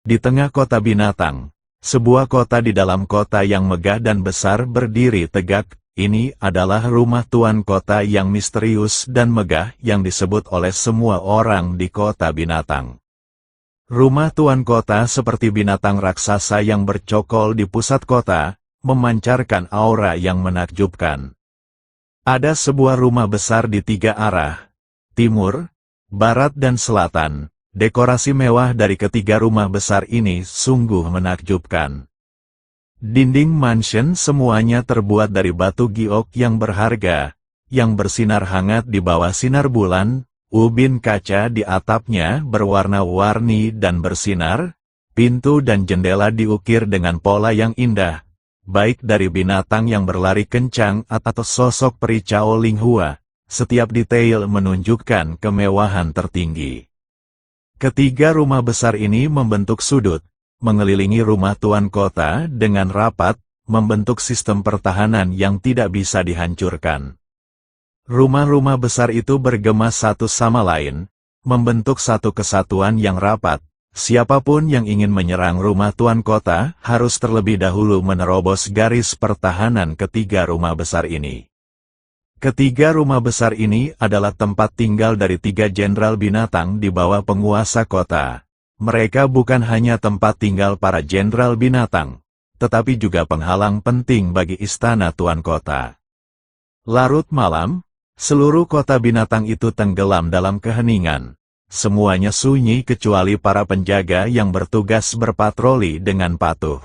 Di tengah kota binatang, sebuah kota di dalam kota yang megah dan besar berdiri tegak. Ini adalah rumah tuan kota yang misterius dan megah yang disebut oleh semua orang di kota binatang. Rumah tuan kota seperti binatang raksasa yang bercokol di pusat kota, memancarkan aura yang menakjubkan. Ada sebuah rumah besar di 3 arah, timur, barat dan selatan. Dekorasi mewah dari ketiga rumah besar ini sungguh menakjubkan. Dinding mansion semuanya terbuat dari batu giok yang berharga, yang bersinar hangat di bawah sinar bulan. Ubin kaca di atapnya berwarna-warni dan bersinar. Pintu dan jendela diukir dengan pola yang indah, baik dari binatang yang berlari kencang atau sosok peri Cao Linghua. Setiap detail menunjukkan kemewahan tertinggi. Ketiga rumah besar ini membentuk sudut, mengelilingi rumah tuan kota dengan rapat, membentuk sistem pertahanan yang tidak bisa dihancurkan. Rumah-rumah besar itu bergema satu sama lain, membentuk satu kesatuan yang rapat. Siapapun yang ingin menyerang rumah tuan kota harus terlebih dahulu menerobos garis pertahanan ketiga rumah besar ini. Ketiga rumah besar ini adalah tempat tinggal dari 3 jenderal binatang di bawah penguasa kota. Mereka bukan hanya tempat tinggal para jenderal binatang, tetapi juga penghalang penting bagi istana tuan kota. Larut malam, seluruh kota binatang itu tenggelam dalam keheningan. Semuanya sunyi kecuali para penjaga yang bertugas berpatroli dengan patuh.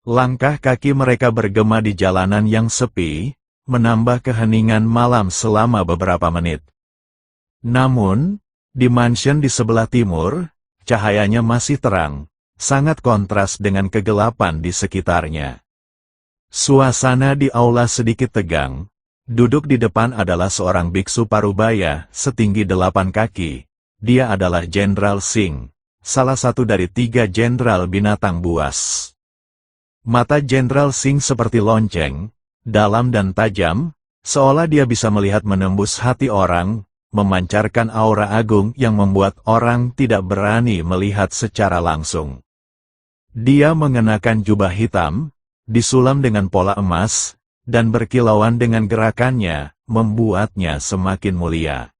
Langkah kaki mereka bergema di jalanan yang sepi, menambah keheningan malam selama beberapa menit. Namun, di mansion di sebelah timur, cahayanya masih terang, sangat kontras dengan kegelapan di sekitarnya. Suasana di aula sedikit tegang. Duduk di depan adalah seorang biksu parubaya, setinggi 8 kaki. Dia adalah Jenderal Singh, salah satu dari 3 jenderal binatang buas. Mata Jenderal Singh seperti lonceng, dalam dan tajam, seolah dia bisa melihat menembus hati orang, memancarkan aura agung yang membuat orang tidak berani melihat secara langsung. Dia mengenakan jubah hitam, disulam dengan pola emas, dan berkilauan dengan gerakannya, membuatnya semakin mulia.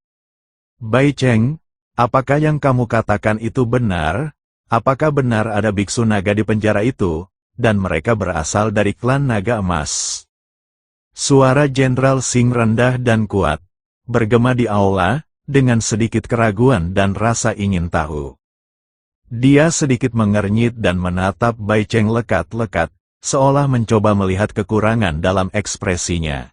Bai Cheng, apakah yang kamu katakan itu benar? Apakah benar ada biksu naga di penjara itu, dan mereka berasal dari klan naga emas? Suara Jenderal Singh rendah dan kuat, bergema di aula, dengan sedikit keraguan dan rasa ingin tahu. Dia sedikit mengernyit dan menatap Bai Cheng lekat-lekat, seolah mencoba melihat kekurangan dalam ekspresinya.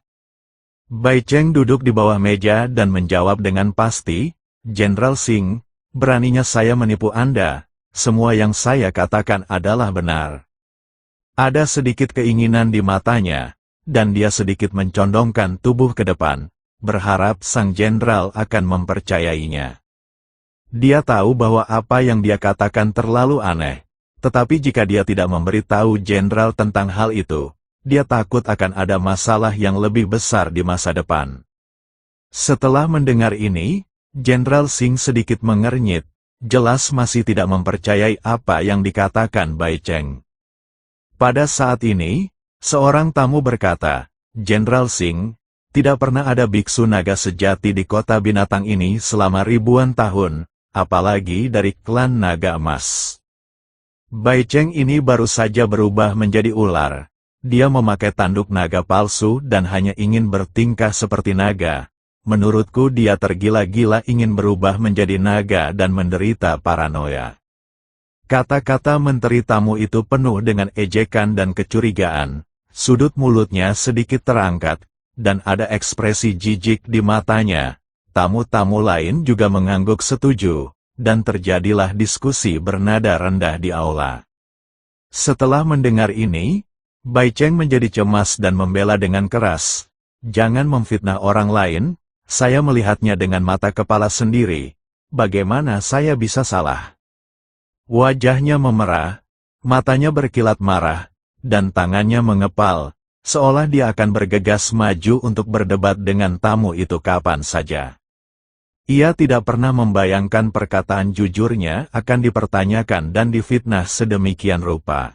Bai Cheng duduk di bawah meja dan menjawab dengan pasti, Jenderal Singh, beraninya saya menipu Anda, semua yang saya katakan adalah benar. Ada sedikit keinginan di matanya, dan dia sedikit mencondongkan tubuh ke depan, berharap sang jenderal akan mempercayainya. Dia tahu bahwa apa yang dia katakan terlalu aneh, tetapi jika dia tidak memberitahu jenderal tentang hal itu, dia takut akan ada masalah yang lebih besar di masa depan. Setelah mendengar ini, Jenderal Singh sedikit mengernyit, jelas masih tidak mempercayai apa yang dikatakan Bai Cheng. Pada saat ini, seorang tamu berkata, Jenderal Singh, tidak pernah ada biksu naga sejati di kota binatang ini selama ribuan tahun, apalagi dari klan naga emas. Bai Cheng ini baru saja berubah menjadi ular. Dia memakai tanduk naga palsu dan hanya ingin bertingkah seperti naga. Menurutku dia tergila-gila ingin berubah menjadi naga dan menderita paranoia. Kata-kata menteri tamu itu penuh dengan ejekan dan kecurigaan. Sudut mulutnya sedikit terangkat, dan ada ekspresi jijik di matanya. Tamu-tamu lain juga mengangguk setuju, dan terjadilah diskusi bernada rendah di aula. Setelah mendengar ini, Bai Cheng menjadi cemas dan membela dengan keras. Jangan memfitnah orang lain, saya melihatnya dengan mata kepala sendiri. Bagaimana saya bisa salah? Wajahnya memerah, matanya berkilat marah, dan tangannya mengepal, seolah dia akan bergegas maju untuk berdebat dengan tamu itu kapan saja. Ia tidak pernah membayangkan perkataan jujurnya akan dipertanyakan dan difitnah sedemikian rupa.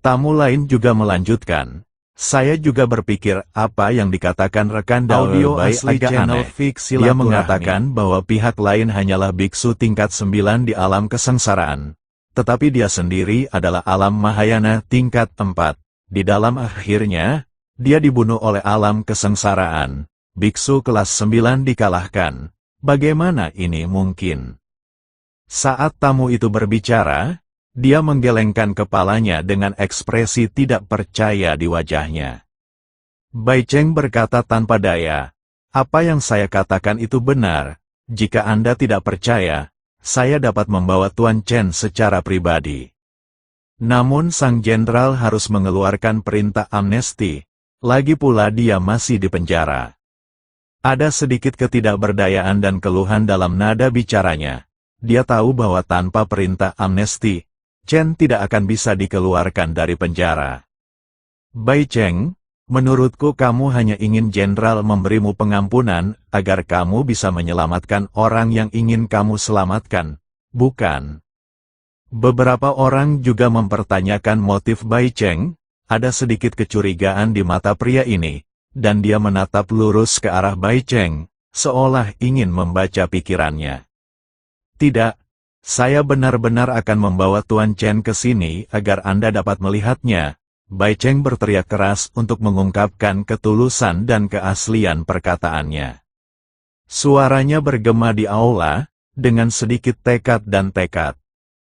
Tamu lain juga melanjutkan, saya juga berpikir apa yang dikatakan rekan Audio Dalbai asli agak channel aneh. Fix Dia Silaturahmi. mengatakan bahwa pihak lain hanyalah biksu tingkat 9 di alam kesengsaraan. Tetapi dia sendiri adalah alam Mahayana tingkat 4. Di dalam akhirnya, dia dibunuh oleh alam kesengsaraan. Biksu kelas 9 dikalahkan. Bagaimana ini mungkin? Saat tamu itu berbicara, dia menggelengkan kepalanya dengan ekspresi tidak percaya di wajahnya. Bai Cheng berkata tanpa daya, apa yang saya katakan itu benar. Jika Anda tidak percaya, saya dapat membawa Tuan Chen secara pribadi. Namun sang jenderal harus mengeluarkan perintah amnesti, lagi pula dia masih di penjara. Ada sedikit ketidakberdayaan dan keluhan dalam nada bicaranya. Dia tahu bahwa tanpa perintah amnesti, Chen tidak akan bisa dikeluarkan dari penjara. Bai Cheng, menurutku kamu hanya ingin jenderal memberimu pengampunan agar kamu bisa menyelamatkan orang yang ingin kamu selamatkan, bukan? Beberapa orang juga mempertanyakan motif Bai Cheng. Ada sedikit kecurigaan di mata pria ini, dan dia menatap lurus ke arah Bai Cheng, seolah ingin membaca pikirannya. Tidak, saya benar-benar akan membawa Tuan Chen ke sini agar Anda dapat melihatnya. Bai Cheng berteriak keras untuk mengungkapkan ketulusan dan keaslian perkataannya. Suaranya bergema di aula, dengan sedikit tekad dan tekad.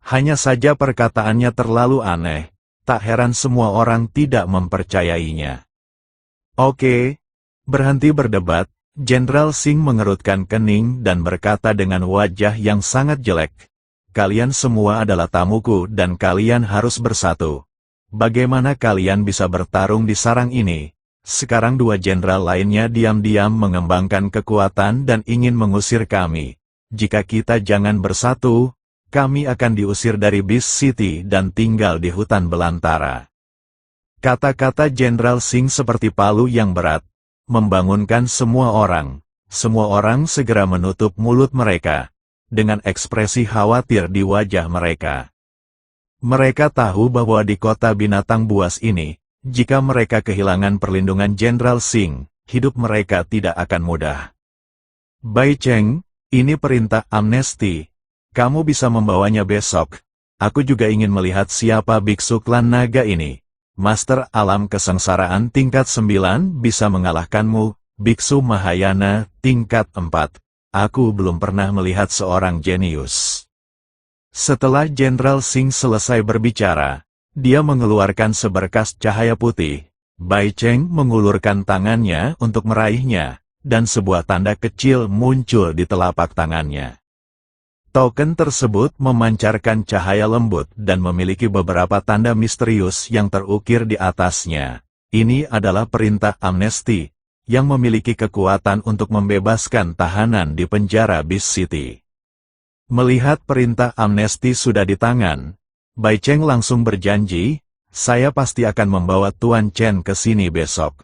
Hanya saja perkataannya terlalu aneh, tak heran semua orang tidak mempercayainya. Oke, berhenti berdebat, Jenderal Singh mengerutkan kening dan berkata dengan wajah yang sangat jelek. Kalian semua adalah tamuku dan kalian harus bersatu. Bagaimana kalian bisa bertarung di sarang ini? Sekarang dua jenderal lainnya diam-diam mengembangkan kekuatan dan ingin mengusir kami. Jika kita jangan bersatu, kami akan diusir dari Beast City dan tinggal di hutan belantara. Kata-kata Jenderal Singh seperti palu yang berat, membangunkan semua orang. Semua orang segera menutup mulut mereka, dengan ekspresi khawatir di wajah mereka. Mereka tahu bahwa di kota binatang buas ini, jika mereka kehilangan perlindungan Jenderal Singh, hidup mereka tidak akan mudah. Bai Cheng, ini perintah amnesti. Kamu bisa membawanya besok. Aku juga ingin melihat siapa biksu klan naga ini. Master alam kesengsaraan tingkat 9 bisa mengalahkanmu, biksu Mahayana tingkat 4. Aku belum pernah melihat seorang jenius. Setelah Jenderal Singh selesai berbicara, dia mengeluarkan seberkas cahaya putih. Bai Cheng mengulurkan tangannya untuk meraihnya, dan sebuah tanda kecil muncul di telapak tangannya. Token tersebut memancarkan cahaya lembut dan memiliki beberapa tanda misterius yang terukir di atasnya. Ini adalah perintah amnesti, yang memiliki kekuatan untuk membebaskan tahanan di penjara Beast City. Melihat perintah amnesti sudah di tangan, Bai Cheng langsung berjanji, saya pasti akan membawa Tuan Chen ke sini besok.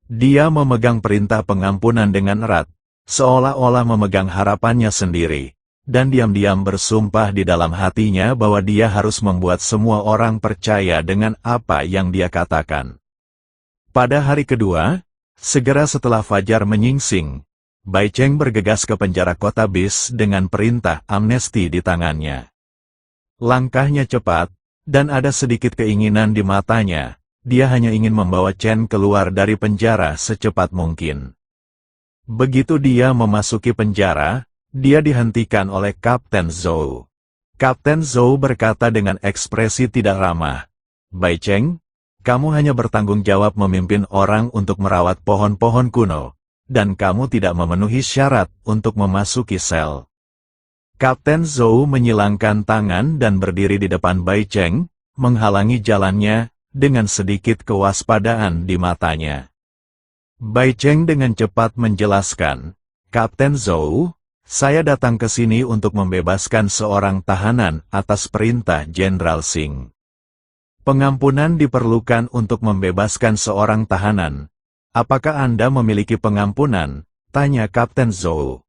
Dia memegang perintah pengampunan dengan erat, seolah-olah memegang harapannya sendiri. Dan diam-diam bersumpah di dalam hatinya bahwa dia harus membuat semua orang percaya dengan apa yang dia katakan. Pada hari kedua, segera setelah fajar menyingsing, Bai Cheng bergegas ke penjara kota Beast dengan perintah amnesti di tangannya. Langkahnya cepat, dan ada sedikit keinginan di matanya. Dia hanya ingin membawa Chen keluar dari penjara secepat mungkin. Begitu dia memasuki penjara, dia dihentikan oleh Kapten Zhou. Kapten Zhou berkata dengan ekspresi tidak ramah, Bai Cheng, kamu hanya bertanggung jawab memimpin orang untuk merawat pohon-pohon kuno, dan kamu tidak memenuhi syarat untuk memasuki sel. Kapten Zhou menyilangkan tangan dan berdiri di depan Bai Cheng, menghalangi jalannya, dengan sedikit kewaspadaan di matanya. Bai Cheng dengan cepat menjelaskan, Kapten Zhou, saya datang ke sini untuk membebaskan seorang tahanan atas perintah Jenderal Singh. Pengampunan diperlukan untuk membebaskan seorang tahanan. Apakah Anda memiliki pengampunan? Tanya Kapten Zhou.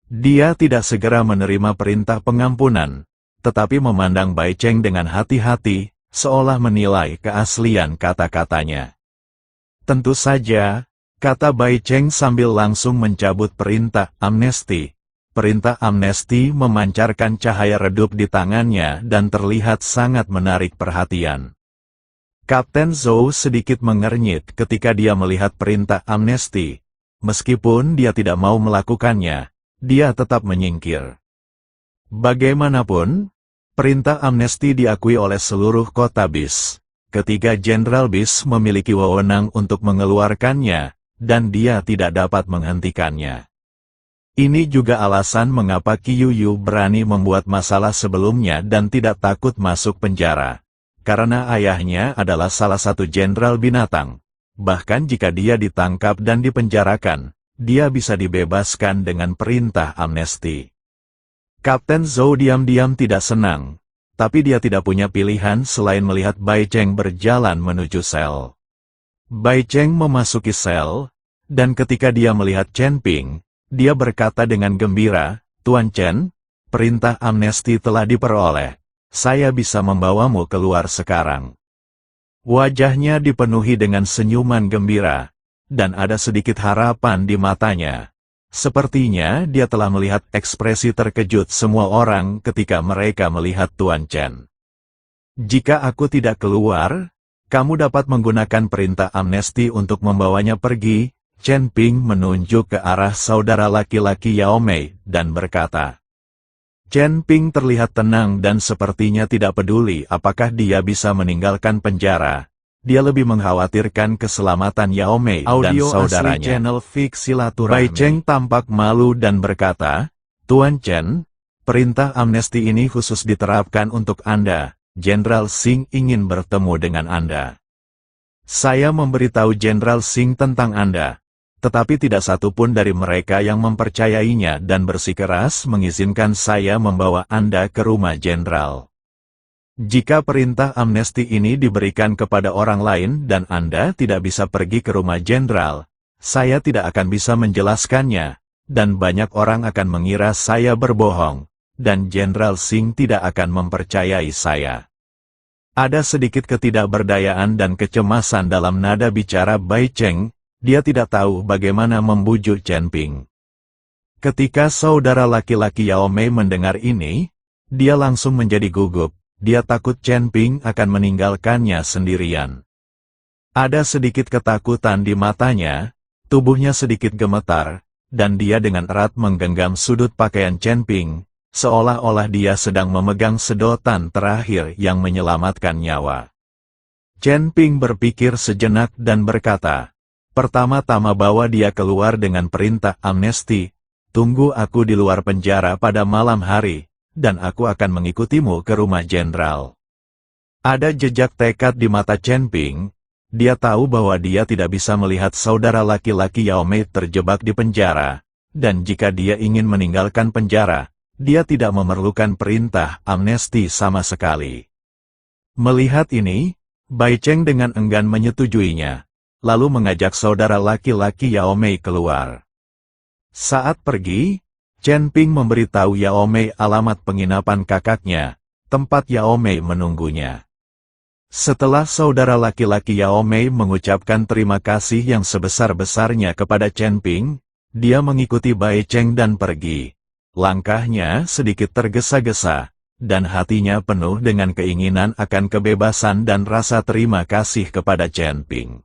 Dia tidak segera menerima perintah pengampunan, tetapi memandang Bai Cheng dengan hati-hati, seolah menilai keaslian kata-katanya. Tentu saja, kata Bai Cheng sambil langsung mencabut perintah amnesti. Perintah amnesti memancarkan cahaya redup di tangannya dan terlihat sangat menarik perhatian. Kapten Zhou sedikit mengernyit ketika dia melihat perintah amnesti. Meskipun dia tidak mau melakukannya, dia tetap menyingkir. Bagaimanapun, perintah amnesti diakui oleh seluruh kota Bis. Ketiga Jenderal Bis memiliki wewenang untuk mengeluarkannya, dan dia tidak dapat menghentikannya. Ini juga alasan mengapa Qiu Yu berani membuat masalah sebelumnya dan tidak takut masuk penjara. Karena ayahnya adalah salah satu jenderal binatang. Bahkan jika dia ditangkap dan dipenjarakan, dia bisa dibebaskan dengan perintah amnesti. Kapten Zhou diam-diam tidak senang. Tapi dia tidak punya pilihan selain melihat Bai Cheng berjalan menuju sel. Bai Cheng memasuki sel, dan ketika dia melihat Chen Ping, dia berkata dengan gembira, "Tuan Chen, perintah amnesti telah diperoleh. Saya bisa membawamu keluar sekarang." Wajahnya dipenuhi dengan senyuman gembira, dan ada sedikit harapan di matanya. Sepertinya dia telah melihat ekspresi terkejut semua orang ketika mereka melihat Tuan Chen. "Jika aku tidak keluar, kamu dapat menggunakan perintah amnesti untuk membawanya pergi." Chen Ping menunjuk ke arah saudara laki-laki Yao Mei dan berkata. Chen Ping terlihat tenang dan sepertinya tidak peduli apakah dia bisa meninggalkan penjara. Dia lebih mengkhawatirkan keselamatan Yao Mei dan saudaranya. Channel Fix Silaturahmi. Bai Cheng tampak malu dan berkata, "Tuan Chen, perintah amnesti ini khusus diterapkan untuk Anda. Jenderal Xing ingin bertemu dengan Anda." "Saya memberitahu Jenderal Xing tentang Anda, tetapi tidak satu pun dari mereka yang mempercayainya dan bersikeras mengizinkan saya membawa Anda ke rumah Jenderal. Jika perintah amnesti ini diberikan kepada orang lain dan Anda tidak bisa pergi ke rumah Jenderal, saya tidak akan bisa menjelaskannya, dan banyak orang akan mengira saya berbohong, dan Jenderal Xing tidak akan mempercayai saya." Ada sedikit ketidakberdayaan dan kecemasan dalam nada bicara Bai Cheng. Dia tidak tahu bagaimana membujuk Chen Ping. Ketika saudara laki-laki Yao Mei mendengar ini, dia langsung menjadi gugup. Dia takut Chen Ping akan meninggalkannya sendirian. Ada sedikit ketakutan di matanya, tubuhnya sedikit gemetar, dan dia dengan erat menggenggam sudut pakaian Chen Ping, seolah-olah dia sedang memegang sedotan terakhir yang menyelamatkan nyawa. Chen Ping berpikir sejenak dan berkata, "Pertama-tama bawa dia keluar dengan perintah amnesti. Tunggu aku di luar penjara pada malam hari, dan aku akan mengikutimu ke rumah Jenderal." Ada jejak tekad di mata Chen Ping. Dia tahu bahwa dia tidak bisa melihat saudara laki-laki Yao Mei terjebak di penjara, dan jika dia ingin meninggalkan penjara, dia tidak memerlukan perintah amnesti sama sekali. Melihat ini, Bai Cheng dengan enggan menyetujuinya, lalu mengajak saudara laki-laki Yao Mei keluar. Saat pergi, Chen Ping memberitahu Yao Mei alamat penginapan kakaknya, tempat Yao Mei menunggunya. Setelah saudara laki-laki Yao Mei mengucapkan terima kasih yang sebesar-besarnya kepada Chen Ping, dia mengikuti Bai Cheng dan pergi. Langkahnya sedikit tergesa-gesa, dan hatinya penuh dengan keinginan akan kebebasan dan rasa terima kasih kepada Chen Ping.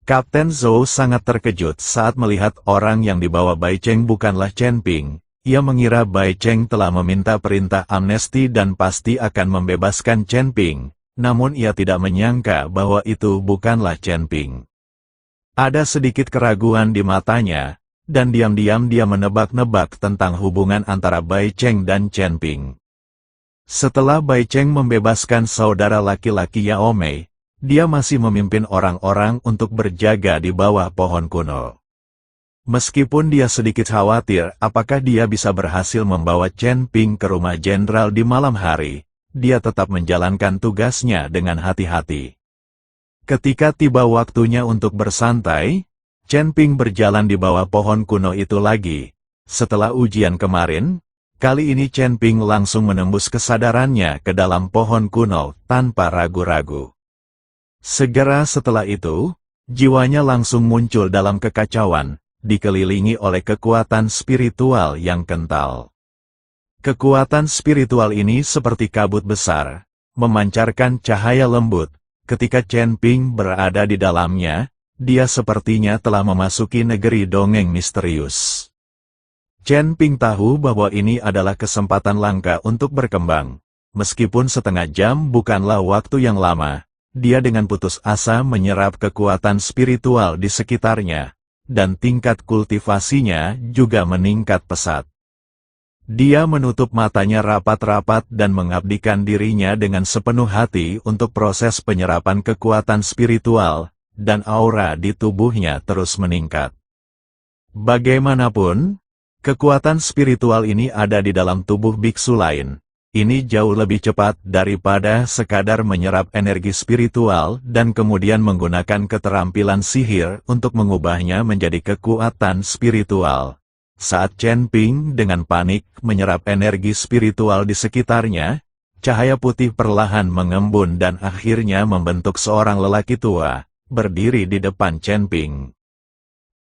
Kapten Zhou sangat terkejut saat melihat orang yang dibawa Bai Cheng bukanlah Chen Ping. Ia mengira Bai Cheng telah meminta perintah amnesti dan pasti akan membebaskan Chen Ping, namun ia tidak menyangka bahwa itu bukanlah Chen Ping. Ada sedikit keraguan di matanya, dan diam-diam dia menebak-nebak tentang hubungan antara Bai Cheng dan Chen Ping. Setelah Bai Cheng membebaskan saudara laki-laki Yao Mei, dia masih memimpin orang-orang untuk berjaga di bawah pohon kuno. Meskipun dia sedikit khawatir apakah dia bisa berhasil membawa Chen Ping ke rumah Jenderal di malam hari, dia tetap menjalankan tugasnya dengan hati-hati. Ketika tiba waktunya untuk bersantai, Chen Ping berjalan di bawah pohon kuno itu lagi, Setelah ujian kemarin, kali ini Chen Ping langsung menembus kesadarannya ke dalam pohon kuno tanpa ragu-ragu. Segera setelah itu, jiwanya langsung muncul dalam kekacauan, dikelilingi oleh kekuatan spiritual yang kental. Kekuatan spiritual ini seperti kabut besar, memancarkan cahaya lembut. Ketika Chen Ping berada di dalamnya, dia sepertinya telah memasuki negeri dongeng misterius. Chen Ping tahu bahwa ini adalah kesempatan langka untuk berkembang. Meskipun setengah jam bukanlah waktu yang lama, dia dengan putus asa menyerap kekuatan spiritual di sekitarnya, dan tingkat kultivasinya juga meningkat pesat. Dia menutup matanya rapat-rapat dan mengabdikan dirinya dengan sepenuh hati untuk proses penyerapan kekuatan spiritual, dan aura di tubuhnya terus meningkat. Bagaimanapun, kekuatan spiritual ini ada di dalam tubuh biksu lain. Ini jauh lebih cepat daripada sekadar menyerap energi spiritual dan kemudian menggunakan keterampilan sihir untuk mengubahnya menjadi kekuatan spiritual. Saat Chen Ping dengan panik menyerap energi spiritual di sekitarnya, cahaya putih perlahan mengembun dan akhirnya membentuk seorang lelaki tua, berdiri di depan Chen Ping.